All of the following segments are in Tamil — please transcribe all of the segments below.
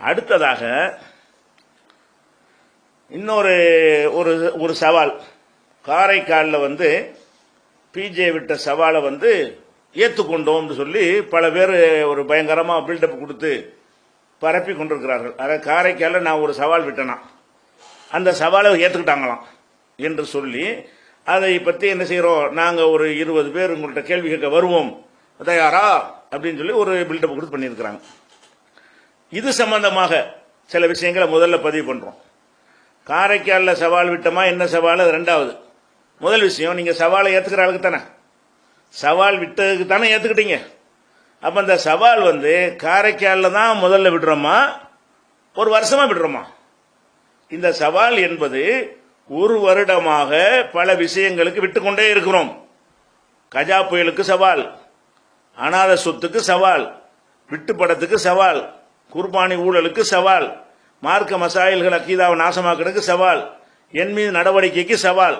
அடுத்ததாக இன்னொரு ஒரு ஒரு சவால், காரைக்காலில் வந்து பிஜே விட்ட சவாலை வந்து ஏற்றுக்கொண்டோம்னு சொல்லி பல பேர் ஒரு பயங்கரமாக பில்டப் கொடுத்து பரப்பி கொண்டிருக்கிறார்கள். அதாவது காரைக்காலில் நான் ஒரு சவால் விட்டேனா அந்த சவாலை ஏற்றுக்கிட்டாங்களாம் என்று சொல்லி அதை பற்றி என்ன செய்கிறோம், நாங்கள் ஒரு 20 பேர் உங்கள்கிட்ட கேள்வி கேட்க வருவோம் தயாரா அப்படின்னு சொல்லி ஒரு பில்டப் கொடுத்து பண்ணியிருக்கிறாங்க. இது சம்பந்தமாக சில விஷயங்களை முதல்ல பதிவு பண்ணுறோம். காரைக்காலில் சவால் விட்டோமா, என்ன சவால், அது ரெண்டாவது. முதல் விஷயம், நீங்கள் சவாலை ஏற்றுக்கிற ஆளுக்கு தானே, சவால் விட்டதுக்கு தானே ஏற்றுக்கிட்டீங்க. அப்போ அந்த சவால் வந்து காரைக்காலில் தான் முதல்ல விடுறோமா, ஒரு வருஷமாக விடுறோமா? இந்த சவால் என்பது ஒரு வருடமாக பல விஷயங்களுக்கு விட்டுக்கொண்டே இருக்கிறோம். கஜா புயலுக்கு சவால், அநாத சொத்துக்கு சவால், விட்டு படத்துக்கு சவால், குர்பானி ஊழலுக்கு சவால், மார்க்க மசாயில்கள் அக்கீதாவை நாசமாக்கிறதுக்கு சவால், என் மீது நடவடிக்கைக்கு சவால்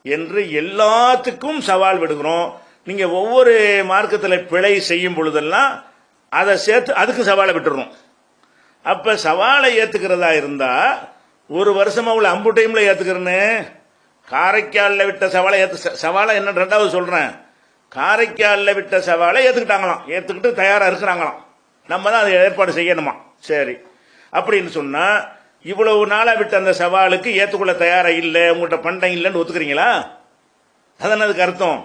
என்று எல்லாத்துக்கும் சவால் விடுகிறோம். நீங்க ஒவ்வொரு மார்க்கத்தில் பிழை செய்யும் பொழுதெல்லாம் அதை சேர்த்து அதுக்கு சவாலை விட்டுறோம். அப்ப சவாலை ஏத்துக்கிறதா இருந்தா ஒரு வருஷமா உள்ள அம்பு டைம்ல ஏத்துக்கிறேன்னு காரைக்காலில் விட்ட சவாலை சவாலை என்ன ரெண்டாவது சொல்றேன், காரைக்காலில் விட்ட சவாலை ஏத்துக்கிட்டாங்களாம், ஏத்துக்கிட்டு தயாரா இருக்கிறாங்களாம். நம்ம தான் அதை ஏற்பாடு செய்யணுமா? சரி, அப்படின்னு சொன்னா இவ்வளவு நாளா விட்ட அந்த சவாலுக்கு ஏத்துக்கொள்ள தயாரா இல்லை, உங்கள்கிட்ட பண்டம் இல்லைன்னு ஒத்துக்கிறீங்களா? அதான் அதுக்கு அர்த்தம்.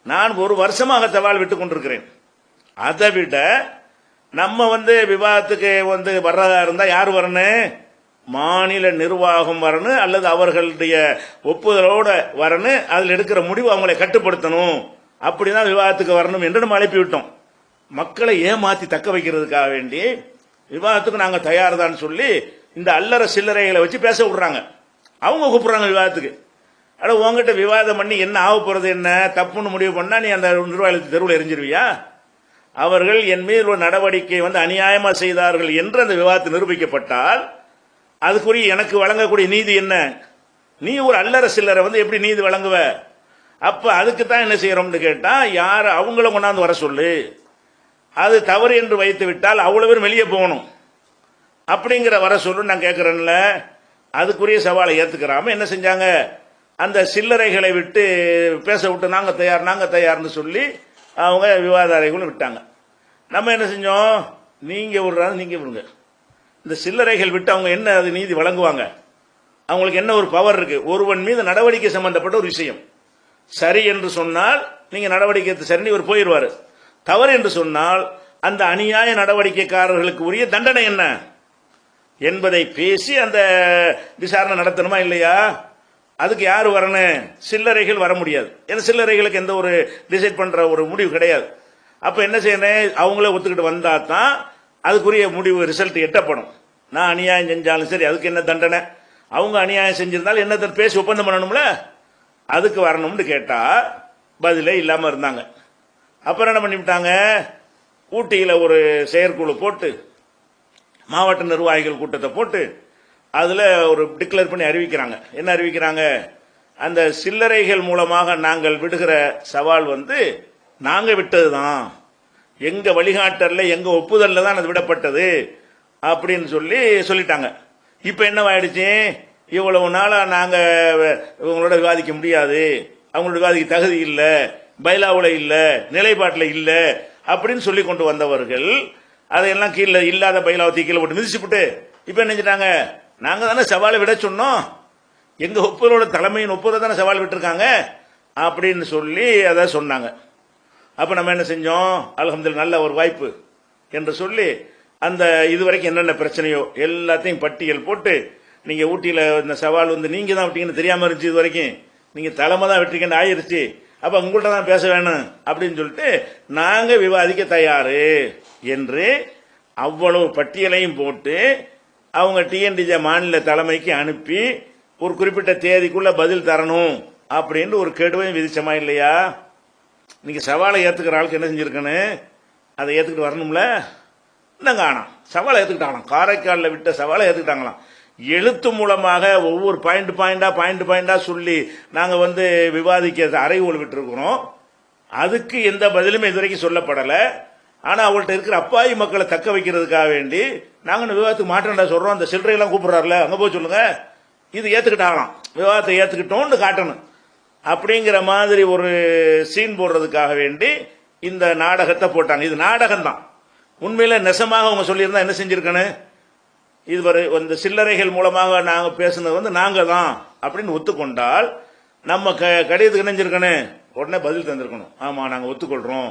நான் ஒரு வருஷமாக சவால் விட்டு கொண்டிருக்கிறேன். அதை விட நம்ம வந்து விவாதத்துக்கு வந்து வர்றதா இருந்தா யார் வரணும், மாநில நிர்வாகம் வரணும், அல்லது அவர்களுடைய ஒப்புதலோட வரணும், அதில் எடுக்கிற முடிவு அவங்களை கட்டுப்படுத்தணும், அப்படிதான் விவாதத்துக்கு வரணும் என்று நம்ம அழைப்பி விட்டோம். மக்களை ஏமாத்தி தக்க வைக்கிறதுக்காக வேண்டி விவாதத்துக்கு நாங்கள் தயார் தான் சொல்லி இந்த அல்லற சில்லறைகளை வச்சு பேச விடுறாங்க. அவங்க கூப்பிடுறாங்க விவாதத்துக்கு. அட உங்ககிட்ட விவாதம் பண்ணி என்ன ஆக போறது, என்ன தப்புன்னு முடிவு பண்ணா நீ அந்த நிர்வாகத்தை தெருவில் எரிஞ்சிருவியா? அவர்கள் என் மீது ஒரு நடவடிக்கை வந்து அநியாயமா செய்தார்கள் என்று அந்த விவாதத்தை நிரூபிக்கப்பட்டால் அதுக்குரிய எனக்கு வழங்கக்கூடிய நீதி என்ன? நீ ஒரு அல்லற சில்லறை வந்து எப்படி நீதி வழங்குவ? அப்ப அதுக்கு தான் என்ன செய்யறோம்னு கேட்டா, யார் அவங்கள கொண்டாந்து வர சொல்லு, அது தவறு என்று வைத்து விட்டால் அவ்வளவு பேர் வெளியே போகணும் அப்படிங்கிற வர சொல்லு நான் கேட்கிறேன்ல. அதுக்குரிய சவாலை ஏத்துக்கிறாம என்ன செஞ்சாங்க, அந்த சில்லறைகளை விட்டு பேச விட்டு நாங்க தயார்னு சொல்லி அவங்க விவாத அறைகளும் விட்டாங்க. நம்ம என்ன செஞ்சோம், நீங்க விடுறாங்க நீங்க விடுங்க. இந்த சில்லறைகள் விட்டு அவங்க என்ன அது நீதி வழங்குவாங்க? அவங்களுக்கு என்ன ஒரு பவர் இருக்கு? ஒருவன் மீது நடவடிக்கை சம்பந்தப்பட்ட ஒரு விஷயம் சரி என்று சொன்னால் நீங்க நடவடிக்கை சரி இவர் போயிடுவாரு. தவறு என்று சொன்னால் அந்த அநியாய நடவடிக்கைக்காரர்களுக்கு உரிய தண்டனை என்ன என்பதை பேசி அந்த விசாரணை நடத்தணுமா இல்லையா? அதுக்கு யார் வரணும்? சில்லறைகள் வர முடியாது. ஏன்னா சில்லறைகளுக்கு எந்த ஒரு டிசைட் பண்ற ஒரு முடிவு கிடையாது. அப்ப என்ன செய்யணும், அவங்களே ஒத்துக்கிட்டு வந்தா தான் அதுக்குரிய முடிவு ரிசல்ட் எட்டப்படும். நான் அநியாயம் செஞ்சாலும் சரி அதுக்கு என்ன தண்டனை, அவங்க அநியாயம் செஞ்சிருந்தாலும் என்ன பேசி ஒப்பந்தம் பண்ணணும்ல, அதுக்கு வரணும்னு கேட்டா பதிலே இல்லாம இருந்தாங்க. அப்புறம் என்ன பண்ணிவிட்டாங்க, ஊட்டியில ஒரு செயற்குழு போட்டு மாவட்ட நிர்வாகிகள் கூட்டத்தை போட்டு அதுல ஒரு டிக்ளேர் பண்ணி அறிவிக்கிறாங்க. என்ன அறிவிக்கிறாங்க, அந்த சில்லறைகள் மூலமாக நாங்கள் விடுகிற சவால் வந்து நாங்க விட்டதுதான், எங்க வழிகாட்டல்ல எங்க ஒப்புதல்ல தான் அது விடப்பட்டது அப்படின்னு சொல்லிட்டாங்க. இப்ப என்னவாயிடுச்சு, இவ்வளவு நாளா நாங்க இவங்களோட விவாதிக்க முடியாது, அவங்களோட விவாதிக்க தகுதி இல்லை, பைலாவுல இல்ல, நிலைப்பாட்டில் இல்ல அப்படின்னு சொல்லி கொண்டு வந்தவர்கள் அதையெல்லாம் கீழே இல்லாத பைலாவை கீழே போட்டு மிதிச்சுட்டு இப்ப என்ன செஞ்சிட்டாங்க, நாங்க தானே சவாலை விட சொன்னோம், எங்க ஒப்புதலோட தலைமையின் ஒப்புதல் தானே சவால் விட்டுருக்காங்க அப்படின்னு சொல்லி அதை சொன்னாங்க. அப்ப நம்ம என்ன செஞ்சோம், அல்ஹம்துலில்லாஹ் நல்ல ஒரு வாய்ப்பு என்று சொல்லி அந்த இதுவரைக்கும் என்னென்ன பிரச்சனையோ எல்லாத்தையும் பட்டியல் போட்டு, நீங்க ஊட்டியில இந்த சவால் வந்து நீங்க தான் விட்டீங்கன்னு தெரியாம இருந்துச்சு, இது வரைக்கும் நீங்க தலைமை தான் விட்டீங்கன்னு ஆயிருச்சு, அப்ப உங்கள்கிட்ட தான் பேச வேணும் அப்படின்னு சொல்லிட்டு நாங்க விவாதிக்க தயாரு என்று அவ்வளவு பட்டியலையும் போட்டு அவங்க டிஎன்டிஜே மாநில தலைமைக்கு அனுப்பி ஒரு குறிப்பிட்ட தேதிக்குள்ள பதில் தரணும் அப்படின்னு ஒரு கெடுவையும் விதிச்சமா இல்லையா? நீங்க சவாலை ஏத்துக்கிற ஆளுக்கு என்ன செஞ்சிருக்கணும், அதை ஏத்துக்கிட்டு வரணும்ல. என்னங்க ஆனா சவாலை ஏத்துக்கிட்டாங்களாம், காரைக்காலில் விட்ட சவாலை ஏத்துக்கிட்டாங்களாம். எழுத்து மூலமாக ஒவ்வொரு பாயிண்டா சொல்லி நாங்க வந்து விவாதிக்க அறைகோல் விட்டுருக்கிறோம். அதுக்கு எந்த பதிலுமே இதுவரைக்கும் சொல்லப்படலை. ஆனா அவங்கள்ட்ட இருக்கிற அப்பாவி மக்களை தக்க வைக்கிறதுக்காக வேண்டி நாங்க இந்த விவாதத்துக்கு மாற்றேன்டா சொல்றோம். அந்த சில்லறையெல்லாம் கூப்பிடுறாருல அங்க போய் சொல்லுங்க, இது ஏத்துக்கிட்டாங்களாம், விவாதத்தை ஏத்துக்கிட்டோம்னு காட்டணும் அப்படிங்கிற மாதிரி ஒரு சீன் போடுறதுக்காக வேண்டி இந்த நாடகத்தை போட்டாங்க. இது நாடகம் தான். உண்மையில நெசமாக அவங்க சொல்லியிருந்தா என்ன செஞ்சிருக்கணும், இதுவரை இந்த சில்லறைகள் மூலமாக நாங்க பேசுனது வந்து நாங்க தான் அப்படின்னு ஒத்துக்கொண்டால் நம்ம கடிதத்துக்கு இணைஞ்சிருக்கணும், உடனே பதில் தந்திருக்கணும். ஆமா நாங்க ஒத்துக்கொள்றோம்,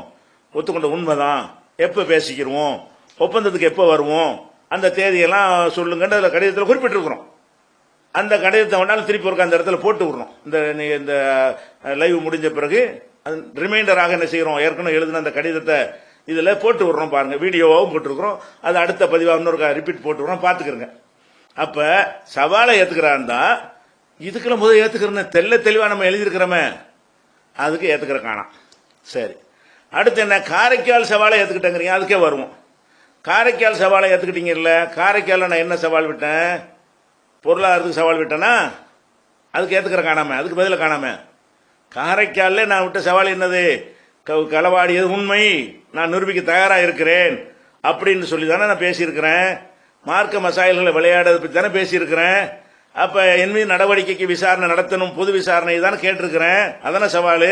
ஒத்துக்கொண்ட உண்மைதான், எப்ப பேசிக்கிறோம், ஒப்பந்தத்துக்கு எப்ப வருவோம், அந்த தேதியெல்லாம் சொல்லுங்கன்னு அதுல கடிதத்தில் குறிப்பிட்டிருக்கிறோம். அந்த கடிதத்தை வேணாலும் திருப்பி ஒரு அந்த இடத்துல போட்டு விடுறோம். இந்த லைவ் முடிஞ்ச பிறகு ரிமைண்டராக என்ன செய்யறோம், ஏற்கனவே எழுதின அந்த கடிதத்தை இதுல போட்டு விடுறோம் பாருங்க, வீடியோவாகவும் போட்டுருக்கிறோம். அது அடுத்த பதிவாக இன்னொரு ரிப்பீட் போட்டு விடுறோம், பாத்துக்கிறோங்க. அப்ப சவாலை ஏத்துக்கிறான்டா, இதுக்குள்ள முதல் ஏத்துக்கிறேன்னு தெளிவா நம்ம எழுதியிருக்கிறோமே, அதுக்கு ஏத்துக்கிற காணாம். சரி, அடுத்து என்ன, காரைக்கால் சவாலை ஏத்துக்கிட்டேங்கிறீங்க, அதுக்கே வருவோம். காரைக்கால் சவாலை ஏத்துக்கிட்டீங்கல்ல, காரைக்கால நான் என்ன சவால் விட்டேன், பொருளாதாரத்துக்கு சவால் விட்டேனா, அதுக்கு ஏத்துக்கிற காணாம, அதுக்கு பதில காணாம. காரைக்கால நான் விட்ட சவால் என்னது, களவாடியது உண்மை, நான் நிரூபிக்க தயாரா இருக்கிறேன் அப்படின்னு சொல்லி தானே நான் பேசியிருக்கிறேன். மார்க்க மசாயல்களை விளையாடுறது பற்றி தானே பேசியிருக்கிறேன். அப்ப என் மீது நடவடிக்கைக்கு விசாரணை நடத்தணும், பொது விசாரணை தானே கேட்டிருக்கிறேன். அதான சவாலு.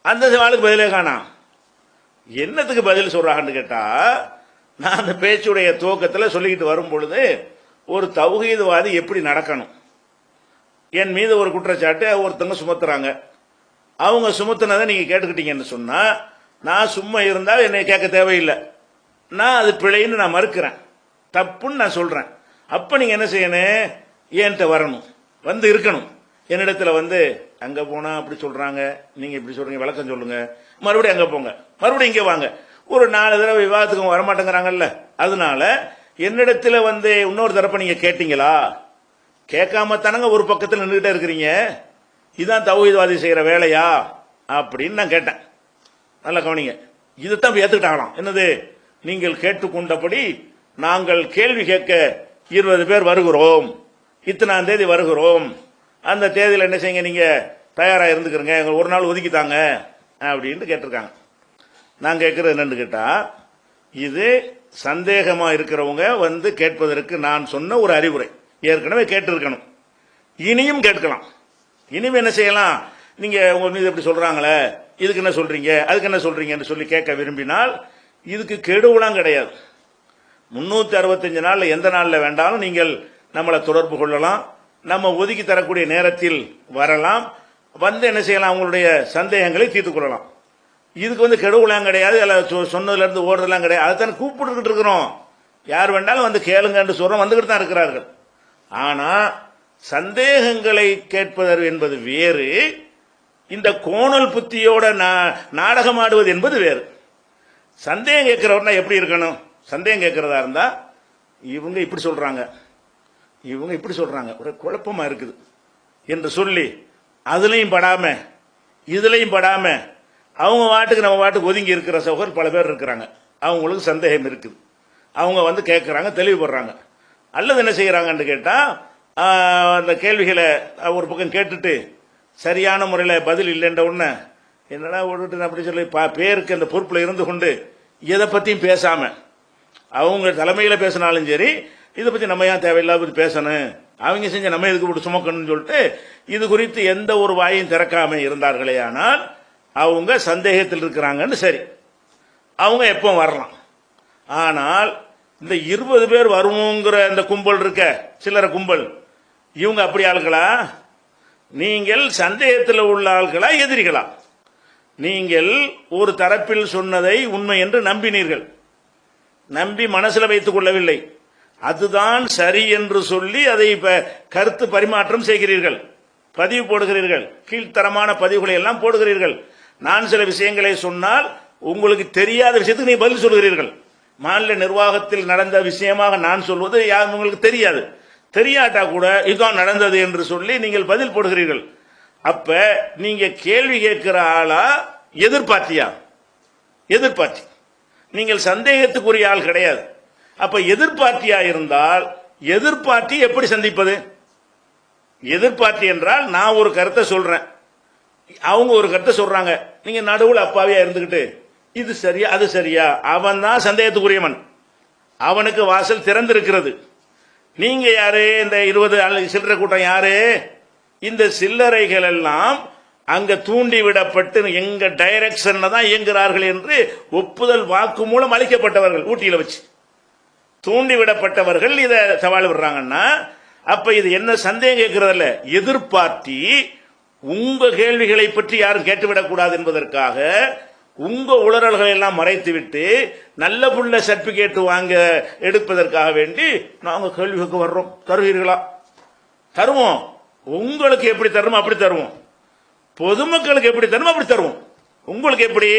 அந்த சவாலுக்கு பதிலே காணாம். என்னத்துக்கு பதில் சொல்றாங்கன்னு கேட்டா, நான் அந்த பேச்சுடைய துவக்கத்தில் சொல்லிக்கிட்டு வரும் பொழுது ஒரு தௌஹீத்வாதி எப்படி நடக்கணும், என் மீது ஒரு குற்றச்சாட்டு ஒருத்தங்க சுமத்துறாங்க. அவங்க சுமத்துனதை நீங்க கேட்டுக்கிட்டீங்கன்னு சொன்னா, நான் சும்மா இருந்தால் என்னை கேட்க தேவையில்லை, நான் அது பிழைன்னு நான் மறுக்கிறேன், தப்புன்னு நான் சொல்றேன். அப்ப நீங்க என்ன செய்யணும், என்கிட்ட வரணும், வந்து இருக்கணும். என்னிடத்துல வந்து அங்க போனா அப்படி சொல்றாங்க, நீங்க இப்படி சொல்றீங்க, விளக்கம் சொல்லுங்க, மறுபடியும் அங்க போங்க, மறுபடியும் இங்க வாங்க. ஒரு 4 தடவை விவாதத்துக்கு வரமாட்டேங்கிறாங்கல்ல, அதனால என்னிடத்துல வந்து இன்னொரு தரப்ப நீங்க கேட்டீங்களா, கேட்காம தானங்க ஒரு பக்கத்தில் நின்றுகிட்டே இருக்கிறீங்க, இதுதான் தௌஹீத்வாதி செய்யற வேலையா அப்படின்னு நான் கேட்டேன். நல்லா கவனிங்க, இதைத்தான் ஏத்துக்கிட்டாங்களாம். என்னது, நீங்கள் கேட்டுக்கொண்டபடி நாங்கள் கேள்வி கேட்க 20 பேர் வருகிறோம், இத்தனாம் தேதி வருகிறோம், அந்த தேதியில் என்ன செய்யுங்க, நீங்க தயாரா இருந்துக்கிறங்க, எங்க ஒரு நாள் ஒதுக்கித்தாங்க அப்படின்னு கேட்டிருக்காங்க. நான் கேட்கறது என்னன்னு கேட்டா, இது சந்தேகமா இருக்கிறவங்க வந்து கேட்பதற்கு நான் சொன்ன ஒரு அறிவுரை. ஏற்கனவே கேட்டிருக்கணும், இனியும் கேட்கலாம். இனிமே என்ன செய்யலாம், நீங்க உங்க மீது எப்படி சொல்றாங்களே, இதுக்கு என்ன சொல்றீங்க, அதுக்கு என்ன சொல்றீங்கன்னு சொல்லி கேட்க விரும்பினால் இதுக்கு கெடுவுலாம் கிடையாது. 365 நாள்ல எந்த நாள்ல வேண்டாலும் நீங்கள் நம்மளை தொடர்பு கொள்ளலாம், நம்ம ஒதுக்கி தரக்கூடிய நேரத்தில் வரலாம், வந்து என்ன செய்யலாம், அவங்களுடைய சந்தேகங்களை தீர்த்துக் கொள்ளலாம். இதுக்கு வந்து கெடுவுலாம் கிடையாது, சொன்னதுல இருந்து ஓடுறதுலாம் கிடையாது. அதைத்தான் கூப்பிட்டு இருக்கிறோம், யார் வேண்டாலும் வந்து கேளுங்கன்னு சொல்றோம், வந்துகிட்டு தான் இருக்கிறார்கள். ஆனா சந்தேகங்களை கேட்பது என்பது வேறு, இந்த கோணல் புத்தியோட நாடகம் ஆடுவது என்பது வேறு. சந்தேகம் கேட்கிறவர்னா எப்படி இருக்கணும், சந்தேகம் கேட்கிறதா இருந்தா இவங்க இப்படி சொல்றாங்க, இவங்க இப்படி சொல்றாங்க, ஒரு குழப்பமா இருக்குது என்று சொல்லி அதுலயும் படாம இதுலயும் படாம அவங்க வாட்டுக்கு நம்ம வாட்டுக்கு ஒதுங்கி இருக்கிற சகோதரர் பல பேர் இருக்கிறாங்க. அவங்களுக்கு சந்தேகம் இருக்குது, அவங்க வந்து கேட்கறாங்க, தெளிவுபடுறாங்க. அல்லது என்ன செய்யறாங்கன்னு கேட்டா, அந்த கேள்விகளை ஒரு பக்கம் கேட்டுட்டு சரியான முறையில் பதில் இல்லைன்ற உடனே என்னடா விட்டுட்டு அப்படி சொல்லி பேருக்கு அந்த பொறுப்புல இருந்து கொண்டு எதை பத்தியும் பேசாம, அவங்க தலைமையில பேசினாலும் சரி, இதை பத்தி நம்ம ஏன் தேவையில்லாத பேசணும், அவங்க செஞ்ச நம்ம எதுக்கு போட்டு சுமக்கணும்னு சொல்லிட்டு இது குறித்து எந்த ஒரு வாயும் திறக்காம இருந்தார்களே, ஆனால் அவங்க சந்தேகத்தில் இருக்கிறாங்கன்னு சரி, அவங்க எப்போ வரலாம். ஆனால் இந்த 20 பேர் வருவோங்கிற இந்த கும்பல் இருக்க, சிலர கும்பல், இவங்க அப்படி ஆளுகளா, நீங்கள் சந்தேகத்தில் உள்ள ஆள்களா, எதிரிகளா? நீங்கள் ஒரு தரப்பில் சொன்னதை உண்மை என்று நம்பினீர்கள், நம்பி மனசில் வைத்துக் கொள்ளவில்லை, அதுதான் சரி என்று சொல்லி அதை கருத்து பரிமாற்றம் செய்கிறீர்கள், பதிவு போடுகிறீர்கள், கீழ்த்தரமான பதிவுகளை எல்லாம் போடுகிறீர்கள். நான் சில விஷயங்களை சொன்னால் உங்களுக்கு தெரியாத விஷயத்துக்கு நீ பதில் சொல்கிறீர்கள். மாநில நிர்வாகத்தில் நடந்த விஷயமாக நான் சொல்வது யாரும் உங்களுக்கு தெரியாது, தெரியாட்டா கூட இதுதான் நடந்தது என்று சொல்லி நீங்கள் பதில் போடுகிறீர்கள். அப்ப நீங்க கேள்வி கேட்கிற ஆளா, எதிர்பார்த்தியா? எதிர்பார்த்தி. நீங்கள் சந்தேகத்துக்குரிய ஆள் கிடையாது. அப்ப எதிர்பார்த்தியா இருந்தால் எதிர்பார்த்தி எப்படி சந்திப்பது? எதிர்பார்த்தி என்றால் நான் ஒரு கருத்தை சொல்றேன், அவங்க ஒரு கருத்தை சொல்றாங்க, நீங்க நடுவில் அப்பாவியா இருந்துகிட்டு இது சரியா அது சரியா, அவன் தான் சந்தேகத்துக்குரியவன், அவனுக்கு வாசல் திறந்திருக்கிறது. நீங்க யாரு? இந்த 20 சில்லறை கூட்டம் யாரு? இந்த சில்லறைகள் எல்லாம் அங்க தூண்டி விடப்பட்டு எங்க டைரக்ஷன்ல தான் இயங்குகிறார்கள் என்று ஒப்புதல் வாக்கு மூலம் அளிக்கப்பட்டவர்கள். ஊட்டியில வச்சு தூண்டி விடப்பட்டவர்கள் இதை சவால் விடுறாங்கன்னா, அப்ப இது என்ன சந்தேகம் கேட்கறதில்ல, எதிர்பார்த்தி உங்க கேள்விகளை பற்றி யாரும் கேட்டுவிடக் கூடாது என்பதற்காக உங்க உளறல்களை எல்லாம் மறைத்துவிட்டு நல்ல புள்ள சர்டிபிகேட் வாங்க எடுப்பதற்காக வேண்டி நாங்க கேள்விக்கு வர்றோம். தருவீர்களா? தருவோம். உங்களுக்கு எப்படி தருமோ அப்படி தருவோம். பொதுமக்களுக்கு எப்படி தருமோ அப்படி தருவோம். உங்களுக்கு எப்படி?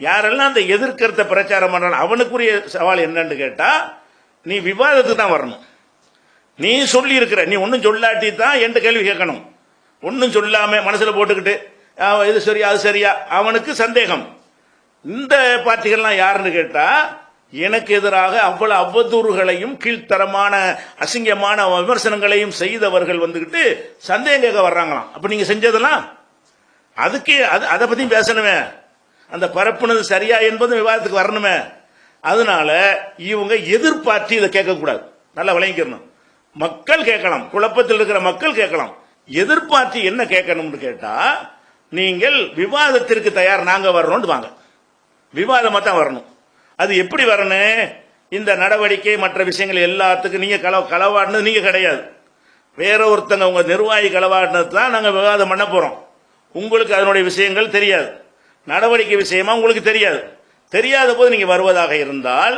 யாரெல்லாம் அந்த எதிர்க்கருத்தை பிரச்சாரம் பண்றாங்க அவனுக்குரிய சவால் என்னன்னு கேட்டா, நீ விவாதத்துக்கு தான் வரணும். நீ சொல்லி இருக்கிற, நீ ஒன்னும் சொல்லாட்டி தான் என்ற கேள்வி கேட்கணும். ஒன்னும் சொல்லாம மனசுல போட்டுக்கிட்டு இது சரியா அது சரியா, அவனுக்கு சந்தேகம். இந்த பார்ட்டிகள்லாம் யாருன்னு கேட்டா, எனக்கு எதிராக அவ்வளவு அவதூறுகளையும் கீழ்த்தரமான அசிங்கமான விமர்சனங்களையும் செய்தவர்கள் வந்துகிட்டு சந்தேகம் கேட்க வர்றாங்களாம். அப்ப நீங்க செஞ்சதெல்லாம் அதுக்கு அதை பத்தி பேசணுமே, அந்த பரப்புனது சரியா என்பது விவாதத்துக்கு வரணுமே. அதனால இவங்க எதிர்பார்த்து இதை கேட்கக்கூடாது. நல்லா விளங்கிக்கணும். மக்கள் கேட்கலாம், குழப்பத்தில் இருக்கிற மக்கள் கேட்கலாம். எதிர்பார்த்து என்ன கேட்கணும்னு கேட்டா, நீங்கள் விவாதத்திற்கு தயார், நாங்க வர்றோம் வாங்க, விவாதமா தான் வரணும். அது எப்படி வரணும்? இந்த நடவடிக்கை மற்ற விஷயங்கள் எல்லாத்துக்கும் நீங்க களவாடினது நீங்க கிடையாது, வேற ஒருத்தங்க உங்க நிர்வாகி களவாடினது தான் நாங்க விவாதம் பண்ண போறோம். உங்களுக்கு அதனுடைய விஷயங்கள் தெரியாது, நடவடிக்கை விஷயமா உங்களுக்கு தெரியாது. தெரியாத போது நீங்க வருவதாக இருந்தால்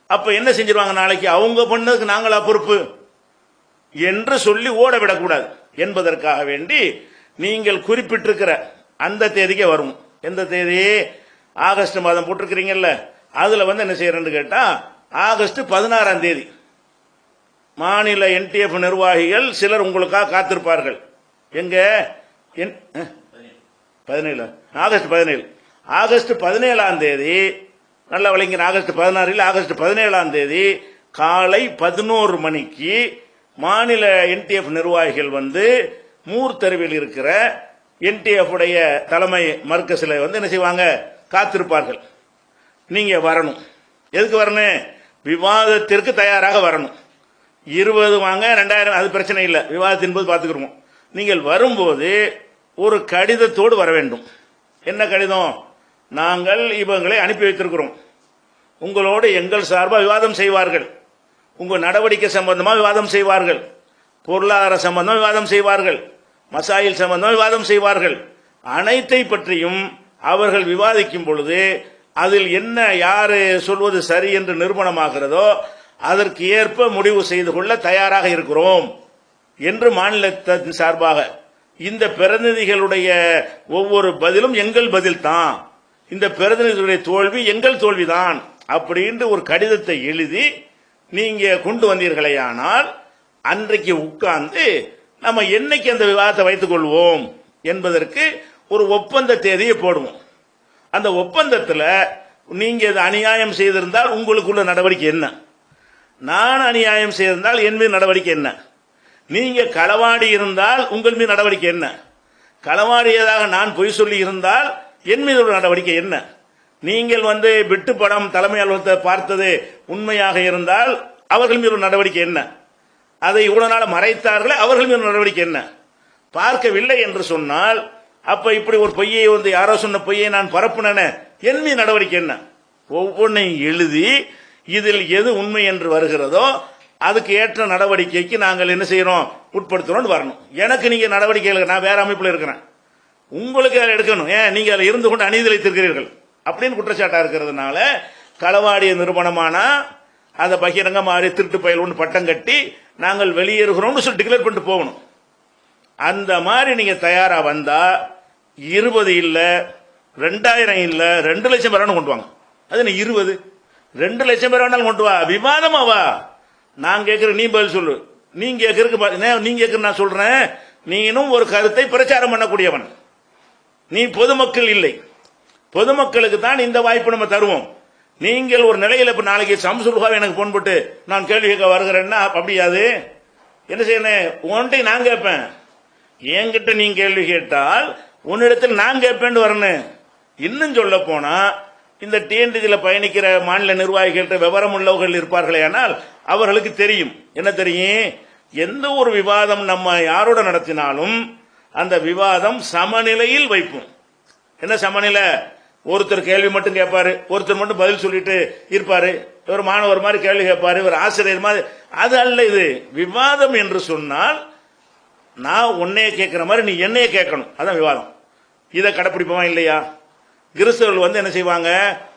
அப்ப என்ன செஞ்சிருவாங்க, நாளைக்கு அவங்க பண்ணதுக்கு நாங்களா பொறுப்பு என்று சொல்லி ஓட விடக்கூடாது என்பதற்காக வேண்டி நீங்கள் குறிப்பிட்டிருக்கிற அந்த தேதிக்கு வரும். எந்த தேதி? ஆகஸ்ட் மாதம் போட்டிருக்கிறீங்கல்ல, அதுல என்ன செய்யறேன்னு கேட்டா, ஆகஸ்ட் 16ஆம் தேதி மாநில NTF நிர்வாகிகள் சிலர் உங்களுக்காக காத்திருப்பார்கள். எங்க? 17 ஆகஸ்ட் 17 ஆகஸ்ட் 17ஆம் தேதி நல்ல விளங்கின. ஆகஸ்ட் 16 ஆகஸ்ட் 17ஆம் தேதி காலை 11 மணிக்கு மாநில NTF நிர்வாகிகள் மூர் தெருவில் இருக்கிற NTF உடைய தலைமை மர்க்கஸில் என்ன செய்வாங்க, காத்திருப்பார்கள். நீங்க வரணும். எதுக்கு வரணும்? விவாதத்திற்கு தயாராக வரணும். 20 வாங்க 2000 அது பிரச்சனை இல்லை, விவாதத்தின் போது பார்த்துக்கிறோம். நீங்கள் வரும்போது ஒரு கடிதத்தோடு வர வேண்டும். என்ன கடிதம்? நாங்கள் இவங்களை அனுப்பி வைத்திருக்கிறோம், உங்களோடு எங்கள் சார்பாக விவாதம் செய்வார்கள், உங்க நடவடிக்கை சம்பந்தமா விவாதம் செய்வார்கள், பொருளாதார சம்பந்தம் விவாதம் செய்வார்கள், மசாயில் சம்பந்தம் விவாதம் செய்வார்கள். அனைத்தை பற்றியும் அவர்கள் விவாதிக்கும் பொழுது அதில் என்ன யாரு சொல்வது சரி என்று நிரூபணமாகிறதோ அதற்கு ஏற்ப முடிவு செய்து கொள்ள தயாராக இருக்கிறோம் என்று மாநிலத்தின் சார்பாக இந்த பிரதிநிதிகளுடைய ஒவ்வொரு பதிலும் எங்கள் பதில் தான், இந்த பிரதிநிதிகளுடைய தோல்வி எங்கள் தோல்விதான் அப்படின்னு ஒரு கடிதத்தை எழுதி நீங்க கொண்டு வந்தீர்களேயானால் அன்றைக்கு உட்கார்ந்து நம்ம என்னைக்கு அந்த விவாதத்தை வைத்துக் கொள்வோம் என்பதற்கு ஒரு ஒப்பந்த தேதியை போடுவோம். அந்த ஒப்பந்தத்தில் நீங்க அநியாயம் செய்திருந்தால் உங்களுக்குள்ள நடவடிக்கை என்ன, நான் அநியாயம் செய்திருந்தால் என் மீது நடவடிக்கை என்ன, நீங்க களவாடி இருந்தால் உங்கள் மீது நடவடிக்கை என்ன, களவாடியதாக நான் பொய் சொல்லி இருந்தால் என் மீது ஒரு நடவடிக்கை என்ன, நீங்கள் பிட்டு படம் தலைமை அலுவலகத்தை பார்த்தது உண்மையாக இருந்தால் அவர்கள் மீது நடவடிக்கை என்ன, அதை இவ்வளவு நாள் மறைத்தார்களே அவர்கள் மீது நடவடிக்கை என்ன, பார்க்கவில்லை என்று சொன்னால் அப்ப இப்படி ஒரு பொய்யை யாரோ சொன்ன பொய்யை நான் பரப்புனேன் என் மீது நடவடிக்கை என்ன, ஒவ்வொன்றையும் எழுதி இதில் எது உண்மை என்று வருகிறதோ அதுக்கு ஏற்ற நடவடிக்கைக்கு நாங்கள் என்ன செய்யறோம், உட்படுத்துறோம் வரணும். எனக்கு நீங்க நடவடிக்கை, நான் வேற அமைப்பில் இருக்கிறேன், உங்களுக்கு அதை எடுக்கணும், ஏன் நீங்க அதில் இருந்து கொண்டு அநீதிழைத்திருக்கிறீர்கள் அப்படின்னு குற்றச்சாட்டா இருக்கிறதுனால களவாடிய நிறுவனமானா அதை பகிரங்க மாறி திருட்டு பயல் ஒன்று பட்டம் கட்டி நாங்கள் வெளியேறுகிறோம்னு சொல்லி டிக்ளேர் பண்ணிட்டு போகணும். அந்த மாதிரி நீங்க தயாரா வந்தா 20 இல்ல 2000 இல்ல 2 லட்சம் பேர் கொண்டு வாங்க. அது 20 2 லட்சம் பேர் வேணாலும் கொண்டு வா, விவாதமா வா. நான் கேட்கிற நீ பதில் சொல்லு, நீங்க கேட்கிற நான் சொல்றேன், நீனும் ஒரு கருத்தை பிரச்சாரம் பண்ணக்கூடியவன், நீ பொதுமக்கள் இல்லை, பொதுமக்களுக்கு தான் இந்த வாய்ப்பு நம்ம தருவோம். நீங்கள் ஒரு நிலையில் இப்ப நாளைக்கு சம்சுல்ஹா எனக்கு போன் போட்டு நான் கேள்வி கேட்க வருகிறேன்னா அப்படியாது என்ன செய்யணும், உன்கிட்ட நான் கேட்பேன், என்கிட்ட நீ கேள்வி கேட்டால் உன்னிடத்தில் நான் கேட்பேன்னு வரணும். இன்னும் சொல்ல போனா இந்த டிஎன்டிஜியில் பயணிக்கிற மாநில நிர்வாகிகள்கிட்ட விவரம் உள்ளவர்கள் இருப்பார்களே, ஆனால் அவர்களுக்கு தெரியும். என்ன தெரியும்? எந்த ஒரு விவாதம் நம்ம யாரோட நடத்தினாலும் அந்த விவாதம் சமநிலையில் வைப்போம். என்ன சமநிலை? ஒருத்தர் கேள்வி மட்டும் கேட்பாரு, ஒருத்தர் மட்டும் பதில் சொல்லிட்டு இருப்பாரு, ஒரு மாணவர் மாதிரி கேள்வி கேட்பாரு, ஒரு ஆசிரியர் மாதிரி. அது அல்ல இது விவாதம் என்று சொன்னால். நான் உன்னைய கேட்கிற மாதிரி நீ என்னைய கேட்கணும், அதான் விவாதம். இதை கடைப்பிடிப்போமா இல்லையா? கிறிஸ்தவர்கள் என்ன செய்வாங்க,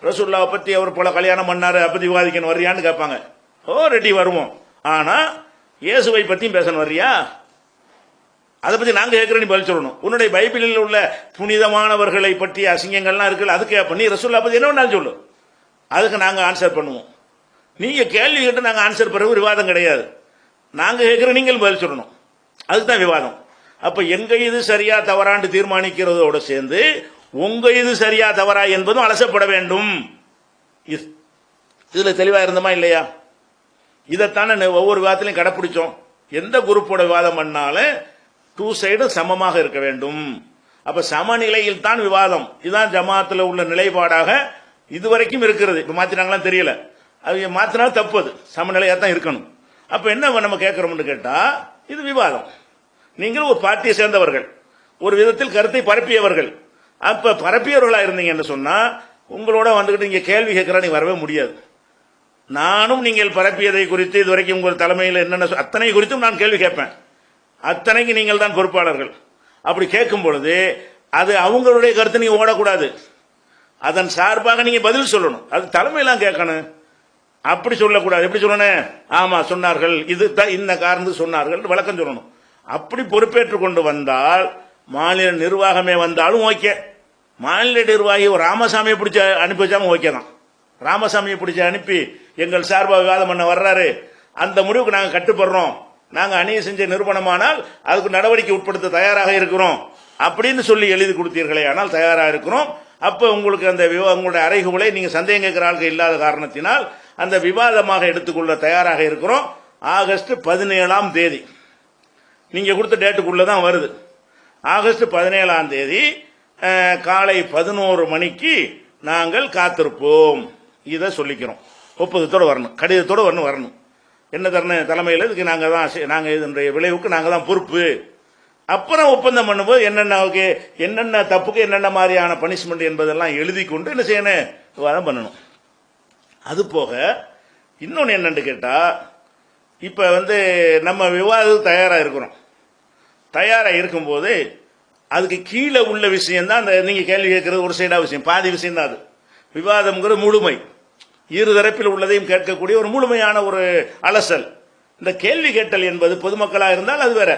ரசூலுல்லாஹ் பத்தி அவர் போல கல்யாணம் பண்ணாரு, அப்படி விவாதிக்கணும் வர்றியான்னு கேட்பாங்க. ஓ ரெடி வருவோம். ஆனா இயேசுவை பத்தியும் பேசணும் வர்றியா? அதை பத்தி நாங்க கேட்கிற நீ பதில் சொல்லணும். உன்னுடைய பைபிளில் உள்ள புனிதமானவர்களை பற்றி அசிங்கங்கள்லாம் இருக்குல்ல, அதுக்கு பண்ணி ரசூலுல்லாஹ் பத்தி என்ன வேணாலும் சொல்லு, அதுக்கு நாங்க ஆன்சர் பண்ணுவோம். நீங்க கேள்வி கேட்டு நாங்க ஆன்சர் பண்ணுறது விவாதம் கிடையாது. நாங்க கேட்கிற நீங்கள் பதில் சொல்லணும், அதுதான் விவாதம். அப்ப எங்க இது சரியா தவறாண்டு தீர்மானிக்கிறதோடு சேர்ந்து உங்க இது சரியா தவறா என்பதும் அலசப்பட வேண்டும். இதுல தெளிவா இருந்தோமா இல்லையா? இதைத்தானே ஒவ்வொரு விவாதத்திலையும் கடைப்பிடிச்சோம். எந்த குரூப்போட விவாதம் பண்ணாலும் டூ சைடும் சமமாக இருக்க வேண்டும். அப்ப சமநிலையில் தான் விவாதம். இதுதான் ஜமாத்துல உள்ள நிலைப்பாடாக இதுவரைக்கும் இருக்கிறது. இப்ப மாத்தினாங்களாம் தெரியல, அது மாத்தினாலும் தப்பு. அது சமநிலையா தான் இருக்கணும். அப்ப என்ன நம்ம கேட்கிறோம்னு கேட்டா, இது விவாதம். நீங்கள் ஒரு பார்ட்டியை சேர்ந்தவர்கள், ஒரு விதத்தில் கருத்தை பரப்பியவர்கள். அப்ப பரப்பியவர்களா இருந்தீங்கன்னு சொன்னா உங்களோட வந்துகிட்டு நீங்க கேள்வி கேட்கிற நீ வரவே முடியாது. நானும் நீங்கள் பரப்பியதை குறித்து இதுவரைக்கும் உங்கள் தலைமையில் என்னென்ன அத்தனை குறித்தும் நான் கேள்வி கேட்பேன். அத்தனைக்கு நீங்கள் தான் பொறுப்பாளர்கள். அப்படி கேட்கும் பொழுது அது அவங்களுடைய கருத்து நீங்க ஓடக்கூடாது, அதன் சார்பாக நீங்க பதில் சொல்லணும். அது தலைமையெல்லாம் கேட்கணும், அப்படி சொல்லக்கூடாது. எப்படி சொல்லணும்? ஆமா சொன்னார்கள், இது இந்த காரணம் சொன்னார்கள், விளக்கம் சொல்லணும். அப்படி பொறுப்பேற்றுக் கொண்டு வந்தால் மாநில நிர்வாகமே வந்தாலும் ஓகே. மாநில நிர்வாகி ஒரு ராமசாமியை பிடிச்ச அனுப்பி வச்சாலும் ஓகே தான். ராமசாமியை பிடிச்ச அனுப்பி எங்கள் சார்பாக விவாதம் பண்ண வர்றாரு, அந்த முடிவுக்கு நாங்கள் கட்டுப்படுறோம், நாங்கள் அணியை செஞ்ச நிறுவனமானால் அதுக்கு நடவடிக்கை உட்படுத்த தயாராக இருக்கிறோம் அப்படின்னு சொல்லி எழுதி கொடுத்தீர்களே, ஆனால் தயாராக இருக்கிறோம். அப்ப உங்களுக்கு அந்த உங்களுடைய அறைகூலை நீங்க சந்தேகம் கேட்கிற ஆளுக்கு இல்லாத காரணத்தினால் அந்த விவாதமாக எடுத்துக்கொள்ள தயாராக இருக்கிறோம். ஆகஸ்ட் 17ஆம் தேதி நீங்க கொடுத்த டேட்டுக்குள்ளதான் வருது. ஆகஸ்ட் 17ஆம் தேதி காலை 11 மணிக்கு நாங்கள் காத்திருப்போம். இதை சொல்லிக்கிறோம். ஒப்பந்தத்தோடு வரணும், கடிதத்தோடு வரணும். என்ன தரணும்? தலைமையில் இதுக்கு நாங்கள் இதனுடைய விளைவுக்கு நாங்கள் தான் பொறுப்பு. அப்புறம் ஒப்பந்தம் பண்ணும்போது என்னென்ன தப்புக்கு என்னென்ன மாதிரியான பனிஷ்மெண்ட் என்பதெல்லாம் எழுதி கொண்டு என்ன செய்யணும், விவாதம் பண்ணணும். அது போக இன்னொன்று என்னன்னு கேட்டா, இப்ப நம்ம விவாதம் தயாராக இருக்கிறோம். தயாராக இருக்கும்போது அதுக்கு கீழே உள்ள விஷயம் தான் நீங்க கேள்வி கேட்கறது ஒரு சைடா விஷயம், பாதி விஷயம் தான் அது. விவாதம்ங்கிற முழுமை, இரு தரப்பில் உள்ளதையும் கேட்கக்கூடிய ஒரு முழுமையான ஒரு அலசல். இந்த கேள்வி கேட்டல் என்பது பொதுமக்களாக இருந்தால் அது வேற,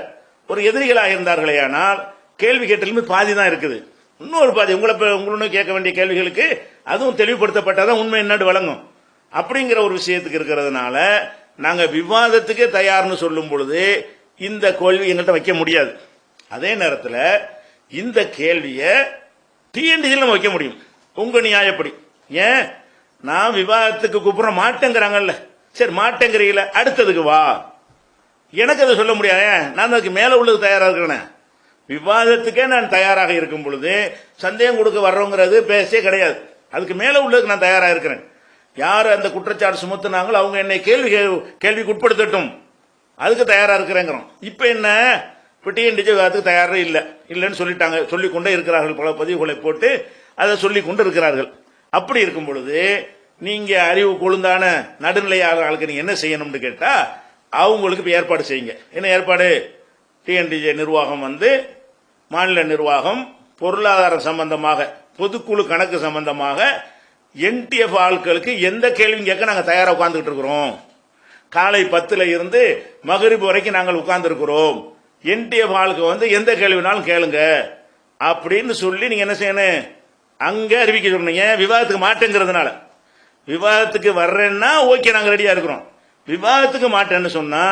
ஒரு எதிரிகளாக இருந்தார்களே ஆனால் கேள்வி கேட்டலுமே பாதி தான் இருக்குது. இன்னொரு பாதி உங்களுன்னு கேட்க வேண்டிய கேள்விகளுக்கு அதுவும் தெளிவுபடுத்தப்பட்டாதான் உண்மை என்னன்னு வழங்கும். அப்படிங்கிற ஒரு விஷயத்துக்கு இருக்கிறதுனால நாங்க விவாதத்துக்கே தயார்னு சொல்லும் பொழுது இந்த கேள்வி எங்கள்கிட்ட வைக்க முடியாது. அதே நேரத்தில் இந்த கேள்வியை டிஎன்டிஜியில் நம்ம வைக்க முடியும் உங்க நியாயப்படி. ஏன் நான் விவாதத்துக்கு கூப்பிட மாட்டேங்கிறாங்கல்ல, சரி மாட்டேங்கிறீங்கள, அடுத்ததுக்கு வா, எனக்கு அதை சொல்ல முடியாது. நான் அதுக்கு மேல உள்ளது தயாராக இருக்கிறேன். விவாதத்துக்கே நான் தயாராக இருக்கும் பொழுது சந்தேகம் கொடுக்க வர்றோங்கிறது பேசே கிடையாது. அதுக்கு மேல உள்ளதுக்கு நான் தயாராக இருக்கிறேன். யார் அந்த குற்றச்சாட்டு சுமத்துனாங்களோ அவங்க என்னை கேள்விக்கு உட்படுத்தட்டும், அதுக்கு தயாரா இருக்கிறேங்கிறோம். இப்ப என்ன, டிஎன்டிஜி விவாதத்துக்கு தயாரே இல்லைன்னு சொல்லிட்டாங்க, சொல்லிக்கொண்டே இருக்கிறார்கள். பல பதிவுகளை போட்டு அதை சொல்லிக் கொண்டு இருக்கிறார்கள். அப்படி இருக்கும் பொழுது நீங்க அறிவு கொழுந்தான நடுநிலையாளர்களுக்கு நீங்க என்ன செய்யணும்னு கேட்டா, அவங்களுக்கு ஏற்பாடு செய்யுங்க. என்ன ஏற்பாடு? டிஎன்டிஜி நிர்வாகம் மாநில நிர்வாகம் பொருளாதாரம் சம்பந்தமாக, பொதுக்குழு கணக்கு சம்பந்தமாக என்டிஎஃப் ஆட்களுக்கு எந்த கேள்வியும் கேட்க நாங்கள் தயாராக உட்கார்ந்துட்டு இருக்கிறோம். காலை 10ல் இருந்து மகரிப் வரைக்கும் நாங்கள் உட்கார்ந்து இருக்கிறோம். என்டிஎஃப் ஆளுக்கு எந்த கேள்வினாலும் கேளுங்க அப்படின்னு சொல்லி நீங்க என்ன செய்யணும், அங்க அறிவிக்க சொன்னீங்க. விவாதத்துக்கு மாட்டேங்கிறதுனால, விவாதத்துக்கு வர்றேன்னா ஓகே நாங்க ரெடியா இருக்கிறோம். விவாதத்துக்கு மாட்டேன்னு சொன்னா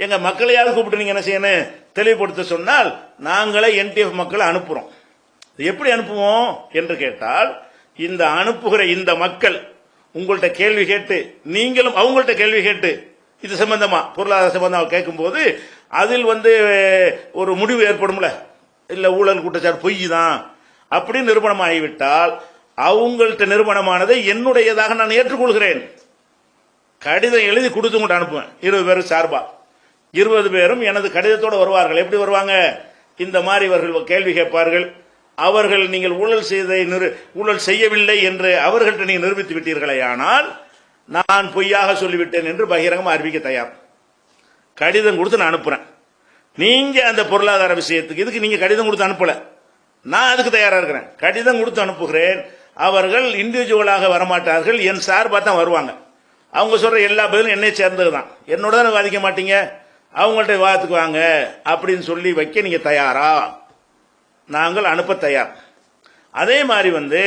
எங்க மக்களையாவது கூப்பிட்டு நீங்க என்ன செய்யணும், தெளிவுபடுத்த சொன்னால் நாங்களே என்டிஎஃப் மக்களை அனுப்புறோம். எப்படி அனுப்புவோம் என்று கேட்டால், இந்த அனுப்புகிற இந்த மக்கள் உங்கள்கிட்ட கேள்வி கேட்டு நீங்களும் அவங்கள்ட்ட கேள்வி கேட்டு இது சம்பந்தமா பொருளாதார சம்பந்தமா கேட்கும் போது அதில் ஒரு முடிவு ஏற்படும்ல, இல்ல ஊழல் குற்றச்சாட்டு பொய் தான் அப்படின்னு நிரூபணம் ஆகிவிட்டால் அவங்கள்ட்ட நிறுவனமானதை என்னுடையதாக நான் ஏற்றுக்கொள்கிறேன். கடிதம் எழுதி கொடுத்து கொண்டு அனுப்புவேன் 20 பேருக்கு சார்பா. 20 பேரும் எனது கடிதத்தோடு வருவார்கள். எப்படி வருவாங்க? இந்த மாதிரி இவர்கள் கேள்வி கேட்பார்கள். அவர்கள் நீங்கள் ஊழல் செய்யவில்லை என்று அவர்கள்ட்ட நீங்கள் நிரூபித்து விட்டீர்களே, ஆனால் நான் பொய்யாக சொல்லிவிட்டேன் என்று பகிரங்கமாக அறிவிக்க தயார். கடிதம் கொடுத்து நான் அனுப்புறேன். நீங்க அந்த பொருளாதார விஷயத்துக்கு இதுக்கு நீங்க கடிதம் கொடுத்து அனுப்பல, நான் அதுக்கு தயாரா இருக்கிறேன். கடிதம் கொடுத்து அனுப்புகிறேன். அவர்கள் இண்டிவிஜுவலாக வரமாட்டார்கள், என் சார்பாக தான் வருவாங்க. அவங்க சொல்ற எல்லா பதிலும் என்னை சேர்ந்தது தான். என்னோட தானே வாதிக்க மாட்டீங்க, அவங்கள்ட்ட விவாதத்துக்கு வாங்க அப்படின்னு சொல்லி வைக்க நீங்க தயாரா? நாங்கள் அனுப்ப தயார். அதே மாதிரி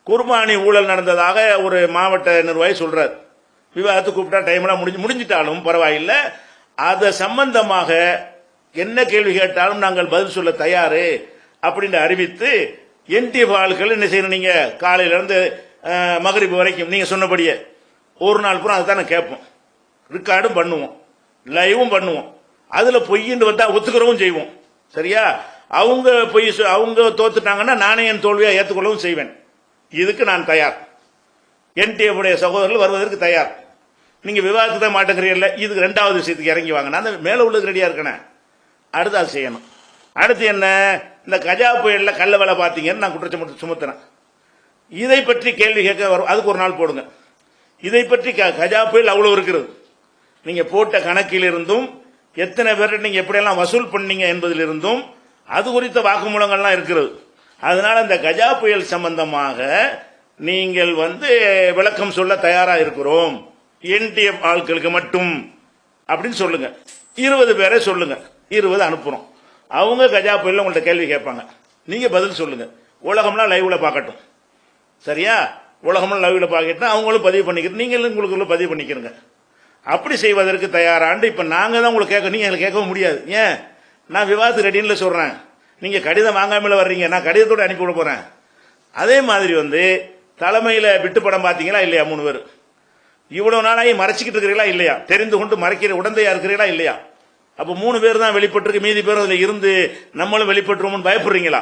குர்பானி ஊழல் நடந்ததாக ஒரு மாவட்ட நிர்வாகி சொல்றார். விவாதத்துக்கு கூப்பிட்டா டைம்லாம் முடிஞ்சிட்டாலும் பரவாயில்லை, அது சம்பந்தமாக என்ன கேள்வி கேட்டாலும் நாங்கள் பதில் சொல்ல தயாரு அப்படின்னு அறிவித்து என்டிஎஃப் ஆட்கள் என்ன செய்யணும், நீங்க காலையில இருந்து மகரிப் வரைக்கும் நீங்க சொன்னபடியே ஒரு நாள் பூரா அதுதானே கேட்போம், ரெக்கார்டும் பண்ணுவோம், லைவும் பண்ணுவோம். அதுல பொய்ன்னு வந்தா ஒத்துக்கிறவும் செய்வோம். சரியா? அவங்க அவங்க தோத்துட்டாங்கன்னா நானே என் தோல்வியா ஏற்றுக்கொள்ளவும் செய்வேன். இதுக்கு நான் தயார். என்டிஎஃப் உடைய சகோதரர்கள் வருவதற்கு தயார். நீங்க விவாதத்துக்கு தான் மாட்டேங்கிறீங்கல்ல, இதுக்கு 2வது விஷயத்துக்கு இறங்கி வாங்க. நான் மேல உள்ளது ரெடியா இருக்கேன். அடுத்து அது செய்யணும். அடுத்து என்ன? இந்த கஜா புயல்ல கள்ள வேலை பார்த்தீங்கன்னு நான் குற்றச்சாட்டு சுமத்துறேன். இதை பற்றி கேள்வி கேட்க வரும், அதுக்கு ஒரு நாள் போடுங்க. இதை பற்றி கஜா புயல் அவ்வளவு இருக்கிறது. நீங்க போட்ட கணக்கில் இருந்தும் எத்தனை பேர் நீங்க எப்படியெல்லாம் வசூல் பண்ணீங்க என்பதிலிருந்தும் அது குறித்த வாக்குமூலங்கள்லாம் இருக்கிறது. அதனால இந்த கஜா புயல் சம்பந்தமாக நீங்கள் விளக்கம் சொல்ல தயாரா இருக்கிறோம், என்டிஎஃப் ஆட்களுக்கு மட்டும் அப்படின்னு சொல்லுங்க. 20 பேரை சொல்லுங்க, 20 அனுப்புறோம். அவங்க கஜா புயல் உங்கள்ட்ட கேள்வி கேட்பாங்க, நீங்க பதில் சொல்லுங்க. உலகம்லாம் லைவ்ல பார்க்கட்டும். சரியா? உலகம்லாம் லைவ்ல பார்க்கட்டும், அவங்களும் பதிவு பண்ணிக்கிட்டு நீங்களும் உங்களுக்குள்ள பதிவு பண்ணிக்கிறங்க. அப்படி செய்வதற்கு தயாராண்டு இப்ப நாங்க தான் உங்களுக்கு கேட்க, நீங்க எங்களுக்கு கேட்கவும் முடியாது. ஏன்? நான் விவாதத்து ரெடின்னு சொல்றேன், நீங்க கடிதம் வாங்காமல வர்றீங்க, நான் கடிதத்தோடு அனுப்பி விட போறேன். அதே மாதிரி தலைமையில விட்டு படம் பாத்தீங்களா இல்லையா? 3 பேர் இவ்வளவு நாளாகி மறைச்சிக்கிட்டு இருக்கிறீங்களா இல்லையா? தெரிந்து கொண்டு மறைக்கிற உடந்தையா இருக்கிறீங்களா இல்லையா? அப்ப 3 பேர் தான் வெளிப்பட்டிருக்கு, மீதி பேர் அதுல இருந்து நம்மளும் வெளிப்பட்டுருவோம்னு பயப்படுறீங்களா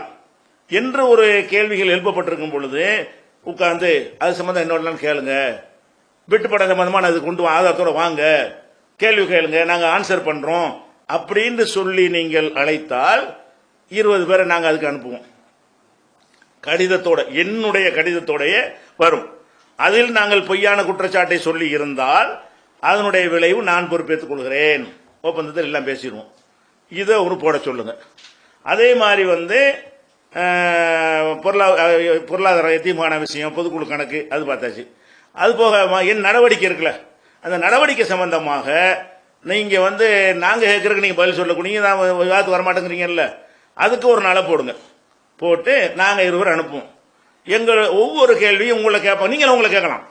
என்று ஒரு கேள்விகள் எழுப்பப்பட்டிருக்கும் பொழுது உட்கார்ந்து அது சம்பந்தம் என்னோட கேளுங்க, விட்டுப்பட சம்பந்தமா அது கொண்டு ஆதாரத்தோட வாங்க, கேள்வி கேளுங்க, நாங்க ஆன்சர் பண்றோம் அப்படின்னு சொல்லி நீங்கள் அழைத்தால் 20 பேரை நாங்க அதுக்கு அனுப்புவோம். கடிதத்தோட, என்னுடைய கடிதத்தோடைய வரும். அதில் நாங்கள் பொய்யான குற்றச்சாட்டை சொல்லி இருந்தால் அதனுடைய விளைவு நான் பொறுப்பேற்றுக் கொள்கிறேன். ஒப்பந்தத்தில் எல்லாம் பேசிடுவோம். இதை ஒரு போட சொல்லுங்க. அதே மாதிரி பொருளாதார எத்தியமான விஷயம், பொதுக்குழு கணக்கு அது பார்த்தாச்சு. அது போக என் நடவடிக்கை இருக்குல்ல, அந்த நடவடிக்கை சம்பந்தமாக நீங்க நாங்க கேட்கறதுக்கு நீங்க பதில் சொல்லக்கூடிய, நீங்க தான் விவாதத்துக்கு வரமாட்டேங்கிறீங்கல்ல, அதுக்கு ஒரு நாளை போடுங்க. போட்டு நாங்க 20 பேர் அனுப்புவோம். எங்கள் ஒவ்வொரு கேள்வியும் உங்களை கேட்போம், நீங்களும் உங்களை கேட்கலாம்.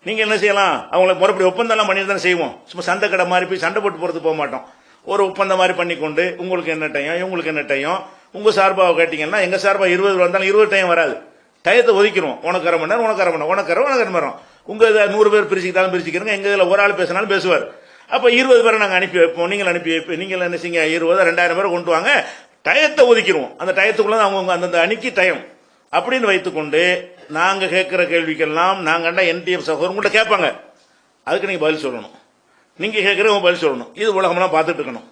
நீங்க என்ன செய்யலாம், அவங்களை மறுபடியும் ஒப்பந்தம் எல்லாம் பண்ணிட்டு தான் செய்வோம். சும்மா சண்டை கடை மாதிரி போய் சண்டை போட்டு போறது போக மாட்டோம். ஒரு ஒப்பந்தம் மாதிரி பண்ணிக்கொண்டு உங்களுக்கு என்ன டைம், இவங்களுக்கு என்ன டைம், உங்க சார்பாக கேட்டீங்கன்னா எங்க சார்பாக 20 வந்தாலும் 20 டைம் வராது. டயத்தை ஒதுக்கிடுவோம். உனக்கு 1/2 மணி நேரம், உனக்கு 1/2 மணி நேரம், உனக்கு 1/2 மணி நேரம். உங்க 100 பேர் பிரிச்சுக்கிட்டாலும் பிரிச்சுக்கிறங்க, எங்க இதில் ஒரு ஆள் பேசினாலும் பேசுவார். அப்ப 20 பேரை நாங்கள் அனுப்பி வைப்போம். நீங்கள் அனுப்பி வைப்போம். நீங்கள் என்ன செய்யுங்க, 20 2000 பேரை கொண்டு வாங்க. டயத்தை ஒதுக்கிடுவோம். அந்த டயத்துக்குள்ள அவங்க அந்தந்த அணிக்கு டயம் அப்படின்னு வைத்துக்கொண்டு நாங்க கேட்கிற கேள்விக்கெல்லாம் நாங்க என்டிஎஃப் சகோதரங்கிட்ட கேட்பாங்க, அதுக்கு நீங்க பதில் சொல்லணும். நீங்க கேட்கறவங்க பதில் சொல்லணும். இது உலகம்லாம் பார்த்துட்டு இருக்கணும்,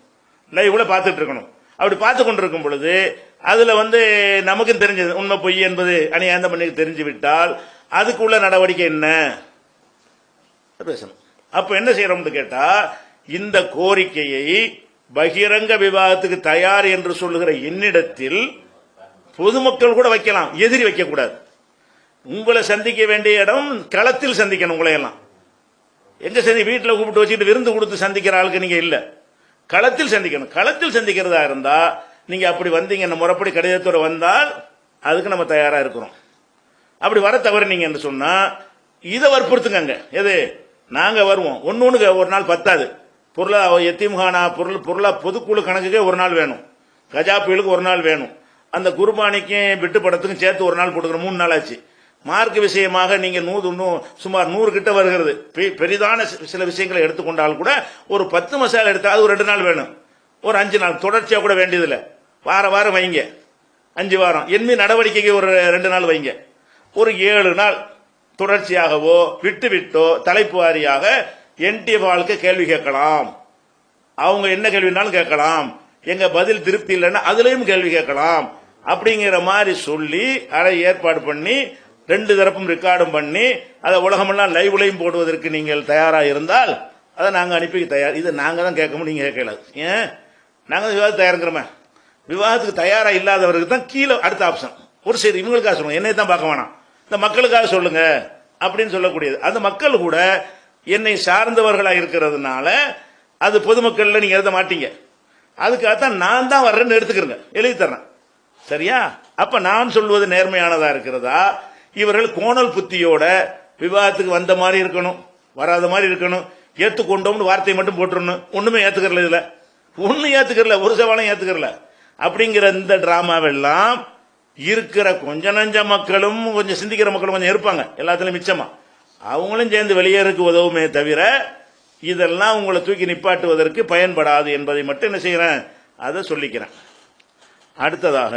லைவ்ல பார்த்துட்டு இருக்கணும். அப்படி பார்த்து கொண்டிருக்கும் பொழுது அதுல நமக்கும் தெரிஞ்சது உண்மை பொய் என்பது அநியாயம் பண்ணி தெரிஞ்சு விட்டால் அதுக்குள்ள நடவடிக்கை என்ன பேசணும். அப்ப என்ன செய்யறோம்னு கேட்டா, இந்த கோரிக்கையை பகிரங்க விவாதத்துக்கு தயார் என்று சொல்லுகிற என்னிடத்தில் பொதுமக்கள் கூட வைக்கலாம், எதிரி வைக்க கூடாது. உங்களை சந்திக்க வேண்டிய இடம் களத்தில் சந்திக்கணும். உங்களை எல்லாம் எங்க வீட்டில் கூப்பிட்டு வச்சுட்டு விருந்து கொடுத்து சந்திக்கிற ஆளுக்கு நீங்க இல்ல, களத்தில் சந்திக்கணும். களத்தில் சந்திக்கிறதா இருந்தா நீங்க அப்படி வந்தீங்க, முறைப்படி கடிதத்தோட வந்தால் அதுக்கு நம்ம தயாரா இருக்கிறோம். அப்படி வர தவறுனீங்க என்று சொன்னா இதை வற்புறுத்துங்க. எது? நாங்க வருவோம். ஒன்னொன்னு ஒரு நாள் பத்தாது. எத்திம்கானா பொதுக்குழு கணக்குக்கே ஒரு நாள் வேணும், கஜா புயலுக்கு ஒரு நாள் வேணும், அந்த குர்பானிக்கும் விட்டு படத்துக்கும் சேர்த்து ஒரு நாள் போட்டுக்கிற 3 நாள் ஆச்சு. மார்க் விஷயமாக நீங்க சுமார் 100 கிட்ட வருகிறது. பெரிதான சில விஷயங்களை எடுத்துக்கொண்டால் கூட ஒரு 10 மசாலா எடுத்தால் அது ஒரு 2 நாள் வேணும், ஒரு 5 நாள் தொடர்ச்சியா கூட வேண்டியதில்லை. வாரம் வைங்க, 5 வாரம். என்மீ நடவடிக்கைக்கு ஒரு 2 நாள் வைங்க. ஒரு 7 நாள் தொடர்ச்சியாகவோ விட்டு விட்டோ தலைப்பு வாரியாக என்டிஎஃப் கேள்வி கேட்கலாம். அவங்க என்ன கேள்வினாலும் கேட்கலாம். எங்க பதில் திருப்தி இல்லைன்னா அதுலயும் கேள்வி கேட்கலாம். அப்படிங்கிற மாதிரி சொல்லி அதை ஏற்பாடு பண்ணி 2 தரப்பும் ரெக்கார்டும் பண்ணி அதை உலகமெல்லாம் லைவ்லையும் போடுவதற்கு நீங்கள் தயாராக இருந்தால் அதை நாங்கள் அனுப்பி தயார். இது நாங்கள் தான் கேட்கணும், நீங்க கேட்கல. ஏன் நாங்கள் விவாதம் தயாருங்கிறோமே. விவாதத்துக்கு தயாராக இல்லாதவருக்கு தான் கீழே அடுத்த ஆப்ஷன். ஒரு சரி இவங்களுக்காக சொல்லுங்க, என்னை தான் பார்க்க வேணாம், இந்த மக்களுக்காக சொல்லுங்க அப்படின்னு சொல்லக்கூடியது. அந்த மக்கள் கூட என்னை சார்ந்தவர்களாக இருக்கிறதுனால அது பொதுமக்கள்ல நீங்க எழுத மாட்டீங்க. அதுக்காகத்தான் நான் தான் வர்றேன்னு எடுத்துக்கிறேங்க, எழுதி தர்றேன். சரியா? அப்ப நான் சொல்வது நேர்மையானதா இருக்கிறதா? இவர்கள் கோணல் புத்தியோட விவாதத்துக்கு வந்த மாதிரி இருக்கணும், வராத மாதிரி இருக்கணும், ஏத்துக்கொண்டோம்னு வார்த்தையை மட்டும் போட்டுருணும், ஒண்ணுமே ஏத்துக்கறல, இதுல ஒன்னும் ஏத்துக்கறல, ஒரு சவாலும் ஏத்துக்கறல. அப்படிங்கிற இந்த டிராமாவெல்லாம் இருக்கிற கொஞ்ச நஞ்ச மக்களும் கொஞ்சம் சிந்திக்கிற மக்களும் கொஞ்சம் இருப்பாங்க எல்லாத்துலயும் மிச்சமா, அவங்களும் சேர்ந்து வெளியேறதுக்கு உதவுமே தவிர இதெல்லாம் உங்களை தூக்கி நிப்பாட்டுவதற்கு பயன்படாது என்பதை மட்டும் என்ன செய்யறேன், அதை சொல்லிக்கிறேன். அடுத்ததாக